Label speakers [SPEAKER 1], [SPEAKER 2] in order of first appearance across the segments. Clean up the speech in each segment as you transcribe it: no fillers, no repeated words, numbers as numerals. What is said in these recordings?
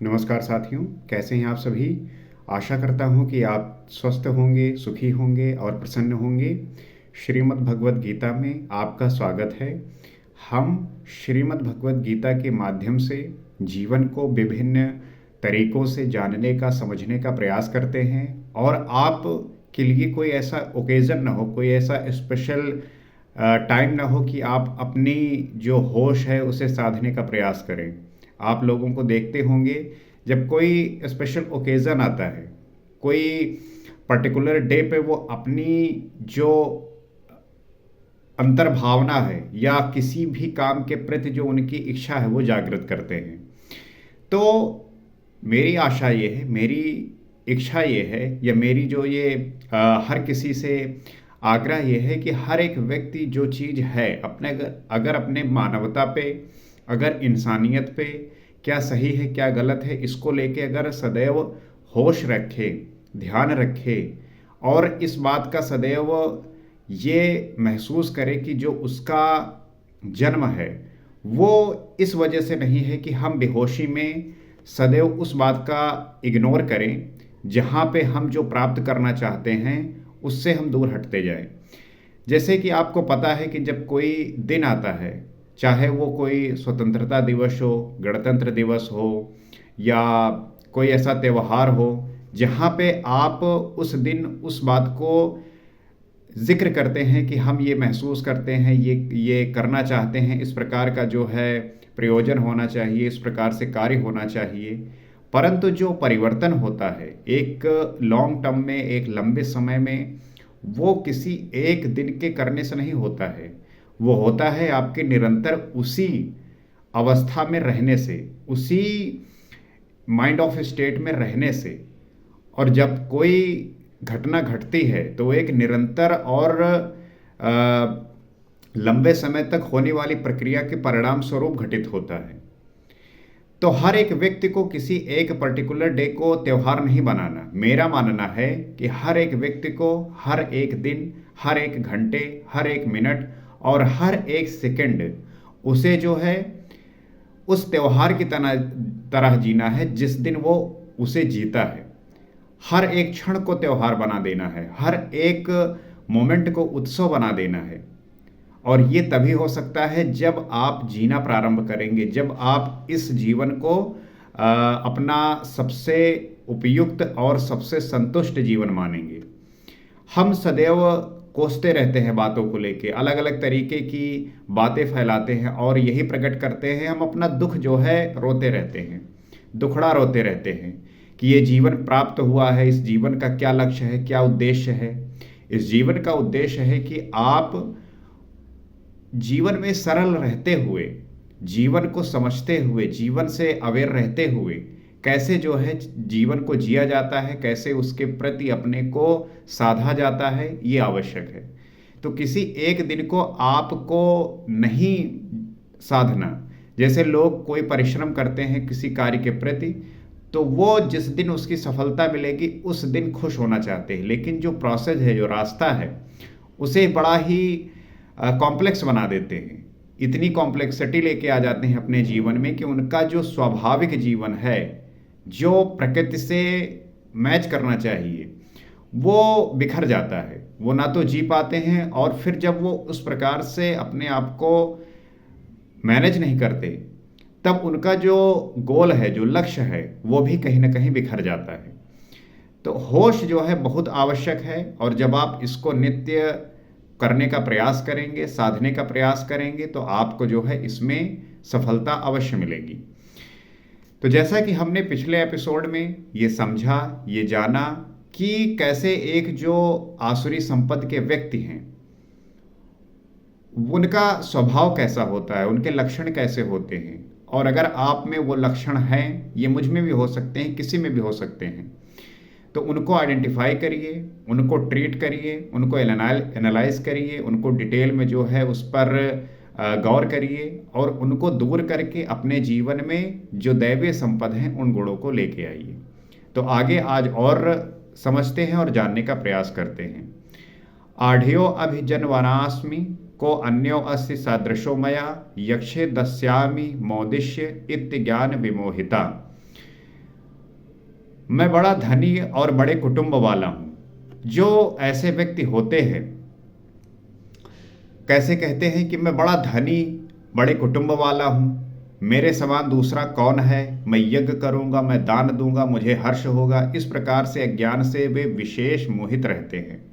[SPEAKER 1] नमस्कार साथियों, कैसे हैं आप सभी? आशा करता हूँ कि आप स्वस्थ होंगे, सुखी होंगे और प्रसन्न होंगे। श्रीमद् भगवद गीता में आपका स्वागत है। हम श्रीमद् भगवद गीता के माध्यम से जीवन को विभिन्न तरीकों से जानने का, समझने का प्रयास करते हैं और आप के लिए कोई ऐसा ओकेज़न ना हो, कोई ऐसा स्पेशल टाइम ना हो कि आप अपनी जो होश है उसे साधने का प्रयास करें। आप लोगों को देखते होंगे, जब कोई स्पेशल ओकेज़न आता है, कोई पर्टिकुलर डे पे वो अपनी जो अंतर्भावना है या किसी भी काम के प्रति जो उनकी इच्छा है वो जागृत करते हैं। तो मेरी आशा ये है, मेरी इच्छा ये है, या मेरी जो ये हर किसी से आग्रह ये है कि हर एक व्यक्ति जो चीज़ है अपने, अगर अपने मानवता पे, अगर इंसानियत पे क्या सही है क्या गलत है, इसको लेके अगर सदैव होश रखे, ध्यान रखे और इस बात का सदैव ये महसूस करे कि जो उसका जन्म है वो इस वजह से नहीं है कि हम बेहोशी में सदैव उस बात का इग्नोर करें जहाँ पे हम जो प्राप्त करना चाहते हैं उससे हम दूर हटते जाएं। जैसे कि आपको पता है कि जब कोई दिन आता है, चाहे वो कोई स्वतंत्रता दिवस हो, गणतंत्र दिवस हो या कोई ऐसा त्यौहार हो जहाँ पे आप उस दिन उस बात को ज़िक्र करते हैं कि हम ये महसूस करते हैं, ये करना चाहते हैं, इस प्रकार का जो है प्रयोजन होना चाहिए, इस प्रकार से कार्य होना चाहिए। परंतु जो परिवर्तन होता है एक लॉन्ग टर्म में, एक लंबे समय में, वो किसी एक दिन के करने से नहीं होता है। वो होता है आपके निरंतर उसी अवस्था में रहने से, उसी माइंड ऑफ स्टेट में रहने से। और जब कोई घटना घटती है तो वो एक निरंतर और लंबे समय तक होने वाली प्रक्रिया के परिणाम स्वरूप घटित होता है। तो हर एक व्यक्ति को किसी एक पर्टिकुलर डे को त्यौहार नहीं बनाना। मेरा मानना है कि हर एक व्यक्ति को हर एक दिन, हर एक घंटे, हर एक मिनट और हर एक सेकंड उसे जो है उस त्यौहार की तरह जीना है जिस दिन वो उसे जीता है। हर एक क्षण को त्यौहार बना देना है, हर एक मोमेंट को उत्सव बना देना है। और ये तभी हो सकता है जब आप जीना प्रारंभ करेंगे, जब आप इस जीवन को अपना सबसे उपयुक्त और सबसे संतुष्ट जीवन मानेंगे। हम सदैव कोसते रहते हैं बातों को लेके, अलग अलग तरीके की बातें फैलाते हैं और यही प्रकट करते हैं, हम अपना दुख जो है रोते रहते हैं, दुखड़ा रोते रहते हैं कि ये जीवन प्राप्त हुआ है, इस जीवन का क्या लक्ष्य है, क्या उद्देश्य है। इस जीवन का उद्देश्य है कि आप जीवन में सरल रहते हुए, जीवन को समझते हुए, जीवन से अवेयर रहते हुए कैसे जो है जीवन को जिया जाता है, कैसे उसके प्रति अपने को साधा जाता है, ये आवश्यक है। तो किसी एक दिन को आपको नहीं साधना। जैसे लोग कोई परिश्रम करते हैं किसी कार्य के प्रति, तो वो जिस दिन उसकी सफलता मिलेगी उस दिन खुश होना चाहते हैं, लेकिन जो प्रोसेस है, जो रास्ता है, उसे बड़ा ही कॉम्प्लेक्स बना देते हैं। इतनी कॉम्प्लेक्सिटी लेके आ जाते हैं अपने जीवन में कि उनका जो स्वाभाविक जीवन है, जो प्रकृति से मैच करना चाहिए, वो बिखर जाता है। वो ना तो जी पाते हैं और फिर जब वो उस प्रकार से अपने आप को मैनेज नहीं करते, तब उनका जो गोल है, जो लक्ष्य है, वो भी कहीं ना कहीं बिखर जाता है। तो होश जो है बहुत आवश्यक है और जब आप इसको नित्य करने का प्रयास करेंगे, साधने का प्रयास करेंगे, तो आपको जो है इसमें सफलता अवश्य मिलेगी। तो जैसा कि हमने पिछले एपिसोड में ये समझा, ये जाना कि कैसे एक जो आसुरी संपद के व्यक्ति हैं उनका स्वभाव कैसा होता है, उनके लक्षण कैसे होते हैं, और अगर आप में वो लक्षण हैं, ये मुझ में भी हो सकते हैं, किसी में भी हो सकते हैं, तो उनको आइडेंटिफाई करिए, उनको ट्रीट करिए, उनको एनालाइज करिए, उनको डिटेल में जो है उस पर गौर करिए और उनको दूर करके अपने जीवन में जो दैवीय संपद हैं उन गुणों को लेके आइए। तो आगे आज और समझते हैं और जानने का प्रयास करते हैं। आढ़्यो अभिजनवनास्मि को अन्यो अस्ति सादृशो मया यक्षे दस्यामि मोदिष्य इत्य ज्ञान विमोहिता। मैं बड़ा धनी और बड़े कुटुंब वाला हूँ। जो ऐसे व्यक्ति होते हैं, कैसे कहते हैं कि मैं बड़ा धनी बड़े कुटुंब वाला हूँ, मेरे समान दूसरा कौन है, मैं यज्ञ करूँगा, मैं दान दूंगा, मुझे हर्ष होगा। इस प्रकार से अज्ञान से वे विशेष मोहित रहते हैं।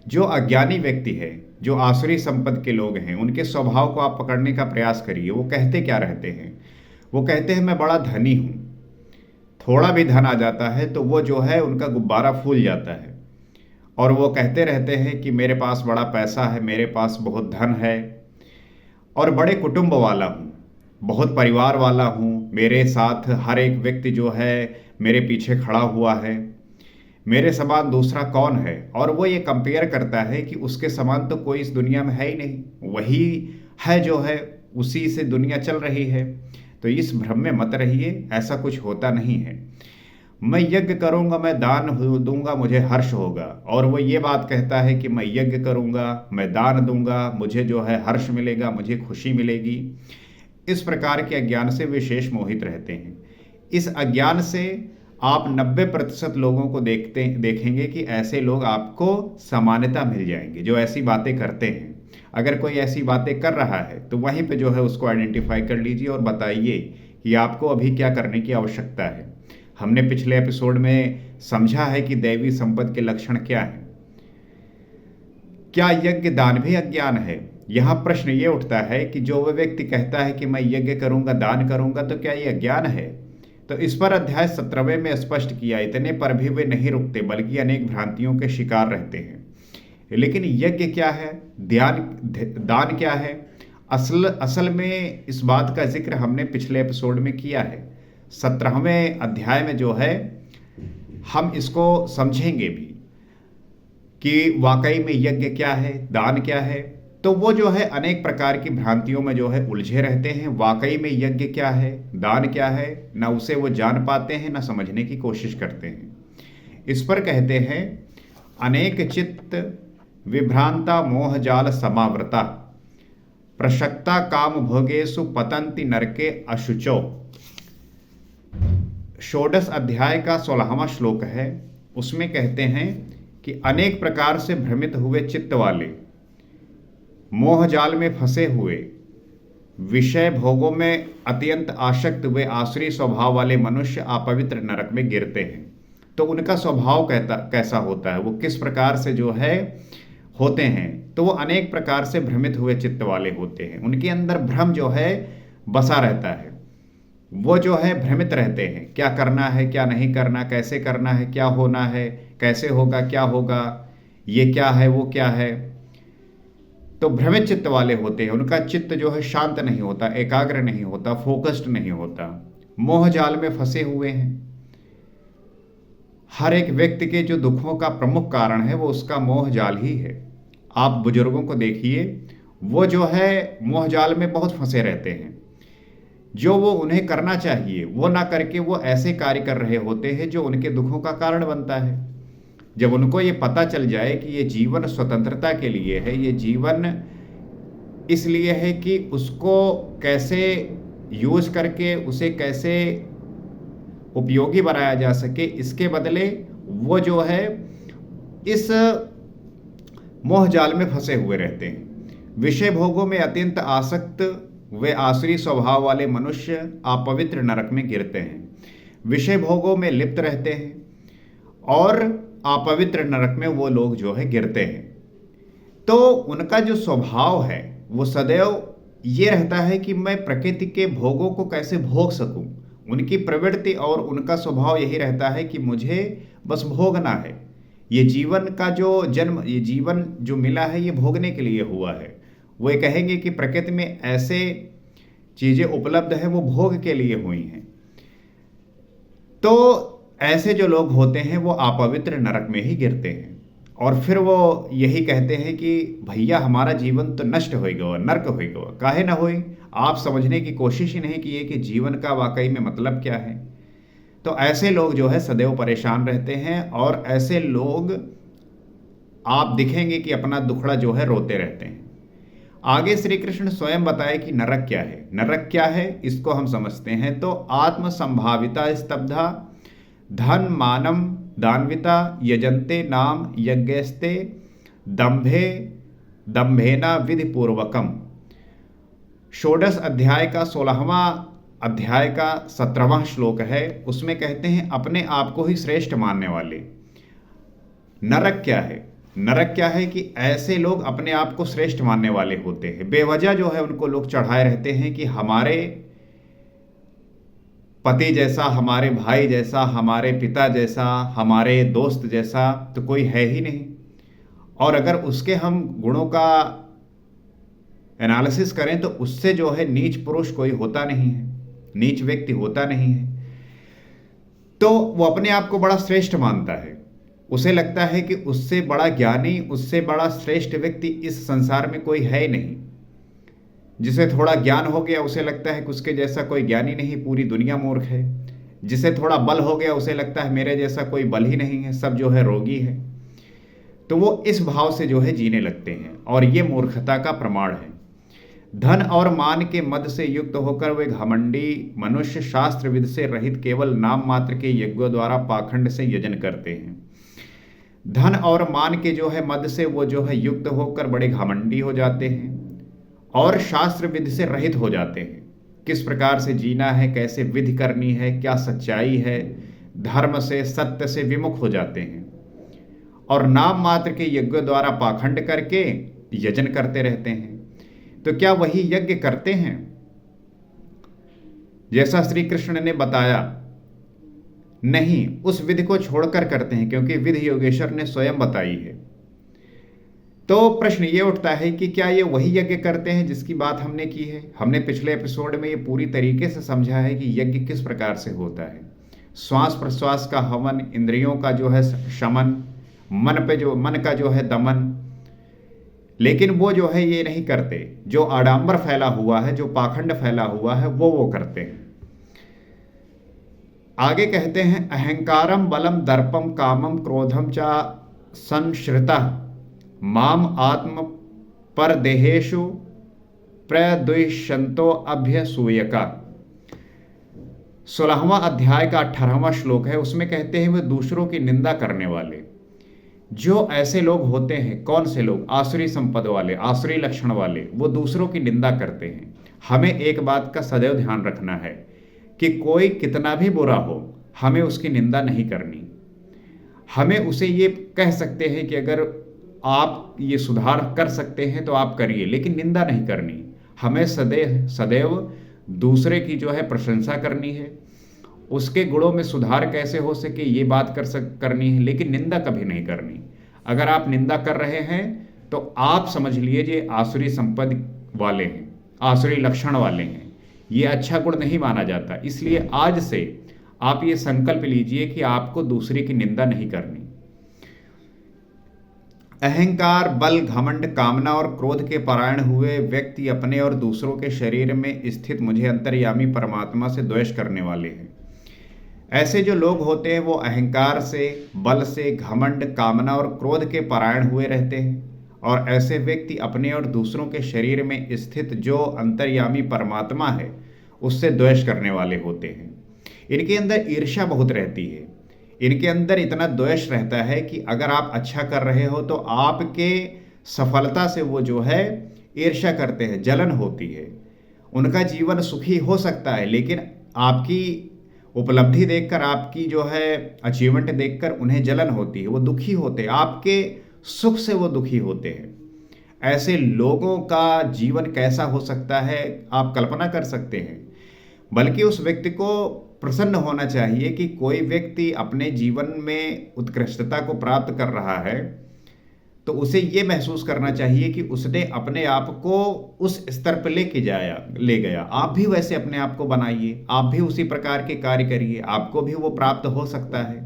[SPEAKER 1] जो अज्ञानी व्यक्ति है, जो आसुरी संपत्ति के लोग हैं, उनके स्वभाव को आप पकड़ने का प्रयास करिए। वो कहते क्या रहते हैं? वो कहते हैं मैं बड़ा धनी हूँ। थोड़ा भी धन आ जाता है तो वो जो है उनका गुब्बारा फूल जाता है, और वो कहते रहते हैं कि मेरे पास बड़ा पैसा है, मेरे पास बहुत धन है, और बड़े कुटुंब वाला हूँ, बहुत परिवार वाला हूँ, मेरे साथ हर एक व्यक्ति जो है मेरे पीछे खड़ा हुआ है, मेरे समान दूसरा कौन है। और वो ये कंपेयर करता है कि उसके समान तो कोई इस दुनिया में है ही नहीं, वही है जो है, उसी से दुनिया चल रही है। तो इस भ्रम में मत रहिए, ऐसा कुछ होता नहीं है। मैं यज्ञ करूंगा, मैं दान दूंगा, मुझे हर्ष होगा, और वो ये बात कहता है कि मैं यज्ञ करूंगा, मैं दान दूंगा, मुझे जो है हर्ष मिलेगा, मुझे खुशी मिलेगी। इस प्रकार के अज्ञान से विशेष मोहित रहते हैं। इस अज्ञान से आप 90% लोगों को देखेंगे कि ऐसे लोग आपको समानता मिल जाएंगे जो ऐसी बातें करते हैं। अगर कोई ऐसी बातें कर रहा है तो वहीं पे जो है उसको आइडेंटिफाई कर लीजिए और बताइए कि आपको अभी क्या करने की आवश्यकता है। हमने पिछले एपिसोड में समझा है कि दैवी संपत्ति के लक्षण क्या है। क्या यज्ञ दान भी अज्ञान है? यहाँ प्रश्न ये उठता है कि जो वह व्यक्ति कहता है कि मैं यज्ञ करूंगा, दान करूंगा, तो क्या ये अज्ञान है? तो इस पर अध्याय 17वें में स्पष्ट किया, इतने पर भी वे नहीं रुकते बल्कि अनेक भ्रांतियों के शिकार रहते हैं। लेकिन यज्ञ क्या है, दान क्या है? असल में इस बात का जिक्र हमने पिछले एपिसोड में किया है। 17वें अध्याय में जो है हम इसको समझेंगे भी कि वाकई में यज्ञ क्या है, दान क्या है। तो वो जो है अनेक प्रकार की भ्रांतियों में जो है उलझे रहते हैं। वाकई में यज्ञ क्या है, दान क्या है, ना उसे वो जान पाते हैं, ना समझने की कोशिश करते हैं। इस पर कहते हैं, अनेक चित्त विभ्रांता मोहजाल समावृता, प्रशक्ता काम भोगेषु पतंति नरके अशुचो। षोडश अध्याय का 16वां श्लोक है। उसमें कहते हैं कि अनेक प्रकार से भ्रमित हुए चित्त वाले, मोहजाल में फंसे हुए, विषय भोगों में अत्यंत आसक्त हुए आसुरी स्वभाव वाले मनुष्य अपवित्र नरक में गिरते हैं। तो उनका स्वभाव कैसा होता है, वो किस प्रकार से जो है होते हैं? तो वो अनेक प्रकार से भ्रमित हुए चित्त वाले होते हैं। उनके अंदर भ्रम जो है बसा रहता है। वो जो है भ्रमित रहते हैं, क्या करना है, क्या नहीं करना, कैसे करना है, क्या होना है, कैसे होगा, क्या होगा, ये क्या है, वो क्या है। तो भ्रमित चित्त वाले होते हैं। उनका चित्त जो है शांत नहीं होता, एकाग्र नहीं होता, फोकस्ड नहीं होता, मोह जाल में फंसे हुए हैं। हर एक व्यक्ति के जो दुखों का प्रमुख कारण है वो उसका मोह जाल ही है। आप बुजुर्गों को देखिए, वो जो है मोह जाल में बहुत फंसे रहते हैं। जो वो उन्हें करना चाहिए वो ना करके वो ऐसे कार्य कर रहे होते हैं जो उनके दुखों का कारण बनता है। जब उनको ये पता चल जाए कि ये जीवन स्वतंत्रता के लिए है, ये जीवन इसलिए है कि उसको कैसे यूज करके उसे कैसे उपयोगी बनाया जा सके, इसके बदले वो जो है इस मोह जाल में फंसे हुए रहते हैं। विषय भोगों में अत्यंत आसक्त वे आसुरी स्वभाव वाले मनुष्य अपवित्र नरक में गिरते हैं। विषय भोगों में लिप्त रहते हैं और अपवित्र नरक में वो लोग जो है गिरते हैं। तो उनका जो स्वभाव है वो सदैव ये रहता है कि मैं प्रकृति के भोगों को कैसे भोग सकूं। उनकी प्रवृत्ति और उनका स्वभाव यही रहता है कि मुझे बस भोगना है। ये जीवन का जो जन्म, ये जीवन जो मिला है ये भोगने के लिए हुआ है। वो ये कहेंगे कि प्रकृति में ऐसे चीज़ें उपलब्ध हैं वो भोग के लिए हुई हैं। तो ऐसे जो लोग होते हैं वो अपवित्र नरक में ही गिरते हैं और फिर वो यही कहते हैं कि भैया हमारा जीवन तो नष्ट हो गया, नर्क हो गया। काहे ना होई? आप समझने की कोशिश ही नहीं किए कि जीवन का वाकई में मतलब क्या है। तो ऐसे लोग जो है सदैव परेशान रहते हैं और ऐसे लोग आप दिखेंगे कि अपना दुखड़ा जो है रोते रहते हैं। आगे श्री कृष्ण स्वयं बताए कि नरक क्या है। नरक क्या है इसको हम समझते हैं। तो आत्म संभाविता स्तब्धा धन मानम दान्विता यजन्ते नाम यज्ञस्ते दंभे दंभेना विधि पूर्वकम। षोडश अध्याय का 16वां अध्याय का 17वां श्लोक है। उसमें कहते हैं अपने आप को ही श्रेष्ठ मानने वाले। नरक क्या है? नरक क्या है कि ऐसे लोग अपने आप को श्रेष्ठ मानने वाले होते हैं। बेवजह जो है उनको लोग चढ़ाए रहते हैं कि हमारे पति जैसा, हमारे भाई जैसा, हमारे पिता जैसा, हमारे दोस्त जैसा तो कोई है ही नहीं। और अगर उसके हम गुणों का एनालिसिस करें तो उससे जो है नीच पुरुष कोई होता नहीं है, नीच व्यक्ति होता नहीं है। तो वो अपने आप को बड़ा श्रेष्ठ मानता है। उसे लगता है कि उससे बड़ा ज्ञानी, उससे बड़ा श्रेष्ठ व्यक्ति इस संसार में कोई है ही नहीं। जिसे थोड़ा ज्ञान हो गया उसे लगता है कि उसके जैसा कोई ज्ञानी नहीं, पूरी दुनिया मूर्ख है। जिसे थोड़ा बल हो गया उसे लगता है मेरे जैसा कोई बल ही नहीं है, सब जो है रोगी है। तो वो इस भाव से जो है जीने लगते हैं और ये मूर्खता का प्रमाण है। धन और मान के मद से युक्त होकर वे घमंडी मनुष्य शास्त्र विद से रहित केवल नाम मात्र के यज्ञों द्वारा पाखंड से यजन करते हैं। धन और मान के जो है मद से वो जो है युक्त होकर बड़े घमंडी हो जाते हैं और शास्त्र विधि से रहित हो जाते हैं। किस प्रकार से जीना है, कैसे विधि करनी है, क्या सच्चाई है, धर्म से सत्य से विमुख हो जाते हैं और नाम मात्र के यज्ञों द्वारा पाखंड करके यजन करते रहते हैं। तो क्या वही यज्ञ करते हैं जैसा श्री कृष्ण ने बताया? नहीं, उस विधि को छोड़कर करते हैं, क्योंकि विधि योगेश्वर ने स्वयं बताई है। तो प्रश्न ये उठता है कि क्या ये वही यज्ञ करते हैं जिसकी बात हमने की है? हमने पिछले एपिसोड में ये पूरी तरीके से समझा है कि यज्ञ किस प्रकार से होता है। श्वास प्रश्वास का हवन, इंद्रियों का जो है शमन, मन का जो है दमन। लेकिन वो जो है ये नहीं करते। जो आडंबर फैला हुआ है, जो पाखंड फैला हुआ है, वो करते हैं। आगे कहते हैं अहंकारम बलम दर्पम कामम क्रोधम चा संश्रिता माम आत्म पर देहेशु प्रद्वेषंतो अभ्यसूयका। 16वां अध्याय का 18वां श्लोक है। उसमें कहते हैं वे दूसरों की निंदा करने वाले। जो ऐसे लोग होते हैं, कौन से लोग? आसुरी संपद वाले, आसुरी लक्षण वाले, वो दूसरों की निंदा करते हैं। हमें एक बात का सदैव ध्यान रखना है कि कोई कितना भी बुरा हो, हमें उसकी निंदा नहीं करनी। हमें उसे ये कह सकते हैं कि अगर आप ये सुधार कर सकते हैं तो आप करिए, लेकिन निंदा नहीं करनी। हमें सदैव दूसरे की जो है प्रशंसा करनी है, उसके गुणों में सुधार कैसे हो सके ये बात करनी है, लेकिन निंदा कभी नहीं करनी। अगर आप निंदा कर रहे हैं तो आप समझ लीजिए आसुरी संपत्ति वाले हैं, आसुरी लक्षण वाले हैं। ये अच्छा गुण नहीं माना जाता। इसलिए आज से आप ये संकल्प लीजिए कि आपको दूसरे की निंदा नहीं करनी। अहंकार, बल, घमंड, कामना और क्रोध के परायण हुए व्यक्ति अपने और दूसरों के शरीर में स्थित मुझे अंतर्यामी परमात्मा से द्वेष करने वाले हैं। ऐसे जो लोग होते हैं वो अहंकार से, बल से, घमंड, कामना और क्रोध के परायण हुए रहते हैं और ऐसे व्यक्ति अपने और दूसरों के शरीर में स्थित जो अंतर्यामी परमात्मा है उससे द्वेष करने वाले होते हैं। इनके अंदर ईर्ष्या बहुत रहती है। इनके अंदर इतना द्वेष रहता है कि अगर आप अच्छा कर रहे हो तो आपके सफलता से वो जो है ईर्ष्या करते हैं, जलन होती है। उनका जीवन सुखी हो सकता है, लेकिन आपकी उपलब्धि देखकर, आपकी जो है अचीवमेंट देखकर उन्हें जलन होती है, वो दुखी होते हैं। आपके सुख से वो दुखी होते हैं। ऐसे लोगों का जीवन कैसा हो सकता है आप कल्पना कर सकते हैं। बल्कि उस व्यक्ति को प्रसन्न होना चाहिए कि कोई व्यक्ति अपने जीवन में उत्कृष्टता को प्राप्त कर रहा है, तो उसे ये महसूस करना चाहिए कि उसने अपने आप को उस स्तर पर ले गया। आप भी वैसे अपने आप को बनाइए, आप भी उसी प्रकार के कार्य करिए, आपको भी वो प्राप्त हो सकता है।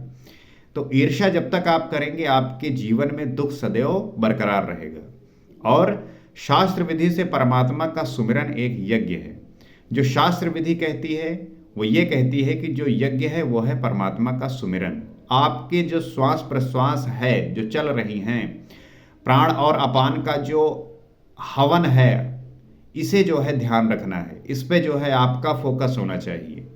[SPEAKER 1] तो ईर्ष्या जब तक आप करेंगे आपके जीवन में दुख सदैव बरकरार रहेगा। और शास्त्र विधि से परमात्मा का सुमिरन एक यज्ञ है। जो शास्त्र विधि कहती है वो ये कहती है कि जो यज्ञ है वो है परमात्मा का सुमिरन। आपके जो श्वास प्रश्वास है जो चल रही हैं, प्राण और अपान का जो हवन है, इसे जो है ध्यान रखना है, इस पे जो है आपका फोकस होना चाहिए।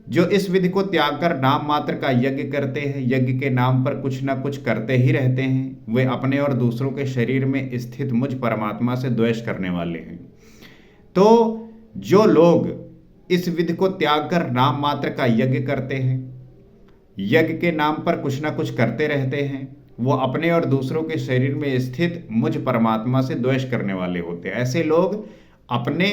[SPEAKER 1] जो इस विधि को त्याग कर नाम मात्र का यज्ञ करते हैं, यज्ञ के नाम पर कुछ ना कुछ करते ही रहते हैं, वे अपने और दूसरों के शरीर में स्थित मुझ परमात्मा से द्वेष करने वाले हैं। तो जो लोग इस विधि को त्याग कर नाम मात्र का यज्ञ करते हैं, यज्ञ के नाम पर कुछ ना कुछ करते रहते हैं, वो अपने और दूसरों के शरीर में स्थित मुझ परमात्मा से द्वेष करने वाले होते हैं। ऐसे लोग अपने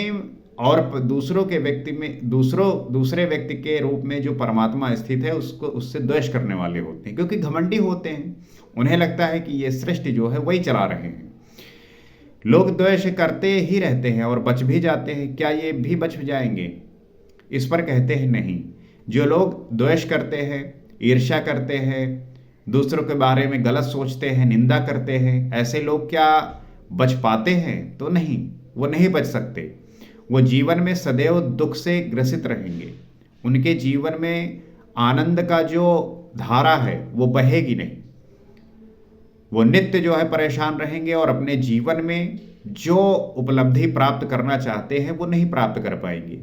[SPEAKER 1] और दूसरों के व्यक्ति में दूसरे व्यक्ति के रूप में जो परमात्मा स्थित है उसको उससे द्वेष करने वाले होते हैं, क्योंकि घमंडी होते हैं। उन्हें लगता है कि ये सृष्टि जो है वही चला रहे हैं। लोग द्वेष करते ही रहते हैं और बच भी जाते हैं। क्या ये भी बच जाएंगे? इस पर कहते हैं नहीं। जो लोग द्वेष करते हैं, ईर्ष्या करते हैं, दूसरों के बारे में गलत सोचते हैं, निंदा करते हैं, ऐसे लोग क्या बच पाते हैं? तो नहीं, वो नहीं बच सकते। वो जीवन में सदैव दुख से ग्रसित रहेंगे। उनके जीवन में आनंद का जो धारा है वो बहेगी नहीं। वो नित्य जो है परेशान रहेंगे और अपने जीवन में जो उपलब्धि प्राप्त करना चाहते हैं वो नहीं प्राप्त कर पाएंगे,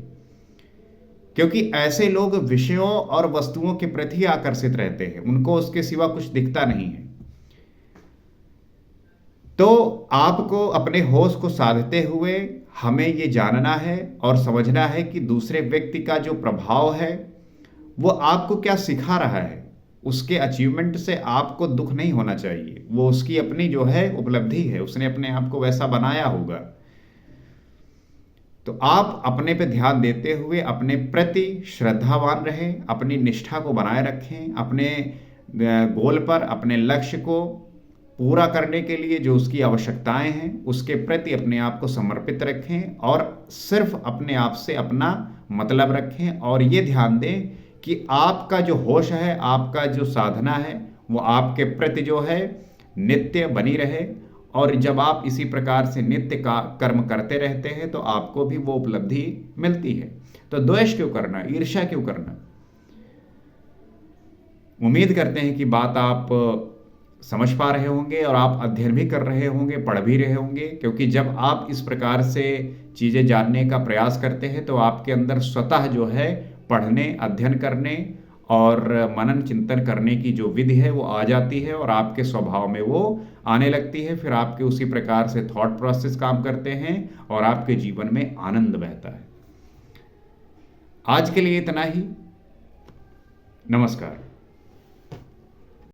[SPEAKER 1] क्योंकि ऐसे लोग विषयों और वस्तुओं के प्रति आकर्षित रहते हैं। उनको उसके सिवा कुछ दिखता नहीं है। तो आपको अपने होश को साधते हुए हमें ये जानना है और समझना है कि दूसरे व्यक्ति का जो प्रभाव है वो आपको क्या सिखा रहा है। उसके अचीवमेंट से आपको दुख नहीं होना चाहिए। वो उसकी अपनी जो है उपलब्धि है, उसने अपने आप को वैसा बनाया होगा। तो आप अपने पे ध्यान देते हुए अपने प्रति श्रद्धावान रहें, अपनी निष्ठा को बनाए रखें, अपने गोल पर, अपने लक्ष्य को पूरा करने के लिए जो उसकी आवश्यकताएं हैं उसके प्रति अपने आप को समर्पित रखें और सिर्फ अपने आप से अपना मतलब रखें। और ये ध्यान दें कि आपका जो होश है, आपका जो साधना है वो आपके प्रति जो है नित्य बनी रहे। और जब आप इसी प्रकार से नित्य का कर्म करते रहते हैं तो आपको भी वो उपलब्धि मिलती है। तो द्वेष क्यों करना, ईर्ष्या क्यों करना? उम्मीद करते हैं कि बात आप समझ पा रहे होंगे और आप अध्ययन भी कर रहे होंगे, पढ़ भी रहे होंगे, क्योंकि जब आप इस प्रकार से चीज़ें जानने का प्रयास करते हैं तो आपके अंदर स्वतः जो है पढ़ने, अध्ययन करने और मनन चिंतन करने की जो विधि है वो आ जाती है और आपके स्वभाव में वो आने लगती है। फिर आपके उसी प्रकार से थॉट प्रोसेस काम करते हैं और आपके जीवन में आनंद बहता है। आज के लिए इतना ही। नमस्कार।